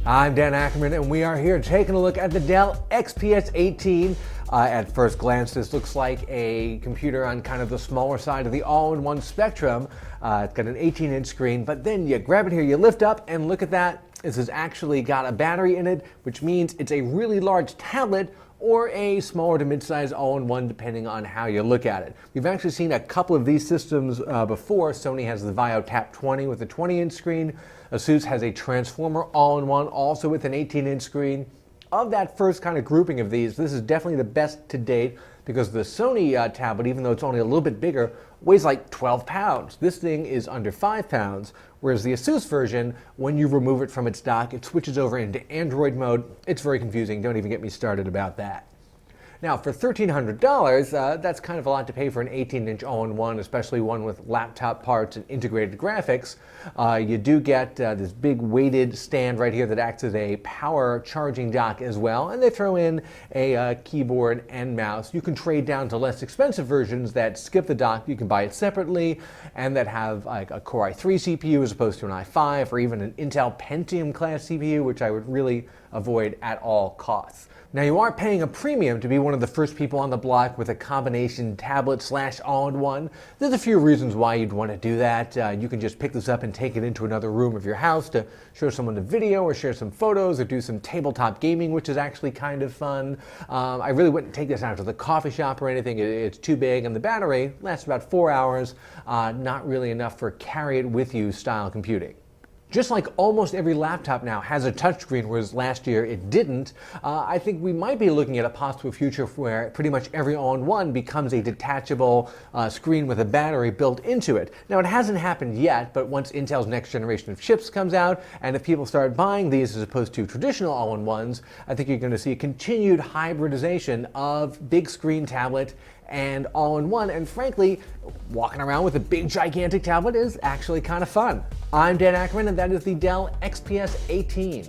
I'm Dan Ackerman, and we are here taking a look at the Dell XPS 18. At first glance, this looks like a computer on kind of the smaller side of the all-in-one spectrum. It's got an 18-inch screen, but then you grab it here, you lift up, and look at that. This has actually got a battery in it, which means it's a really large tablet or a smaller to mid-size all-in-one, depending on how you look at it. We've actually seen a couple of these systems before. Sony has the Vaio Tap 20 with a 20-inch screen. Asus has a Transformer all-in-one, also with an 18-inch screen. Of that first kind of grouping of these, this is definitely the best to date because the Sony tablet, even though it's only a little bit bigger, weighs like 12 pounds. This thing is under 5 pounds, whereas the Asus version, when you remove it from its dock, it switches over into Android mode. It's very confusing. Don't even get me started about that. Now, for $1,300, that's kind of a lot to pay for an 18-inch all-in-one, especially one with laptop parts and integrated graphics. You do get this big weighted stand right here that acts as a power charging dock as well, and they throw in a keyboard and mouse. You can trade down to less expensive versions that skip the dock. You can buy it separately, and that have like a Core i3 CPU as opposed to an i5, or even an Intel Pentium class CPU, which I would really avoid at all costs. Now, you are paying a premium to be one of the first people on the block with a combination tablet / all-in-one. There's a few reasons why you'd want to do that. You can just pick this up and take it into another room of your house to show someone a video or share some photos or do some tabletop gaming, which is actually kind of fun. I really wouldn't take this out to the coffee shop or anything. It's too big, and the battery lasts about 4 hours. Not really enough for carry it with you style computing. Just like almost every laptop now has a touchscreen, whereas last year it didn't, I think we might be looking at a possible future where pretty much every all-in-one becomes a detachable screen with a battery built into it. Now, it hasn't happened yet, but once Intel's next generation of chips comes out, and if people start buying these as opposed to traditional all-in-ones, I think you're going to see a continued hybridization of big screen tablet and all-in-one, and frankly, walking around with a big gigantic tablet is actually kind of fun. I'm Dan Ackerman, and that is the Dell XPS 18.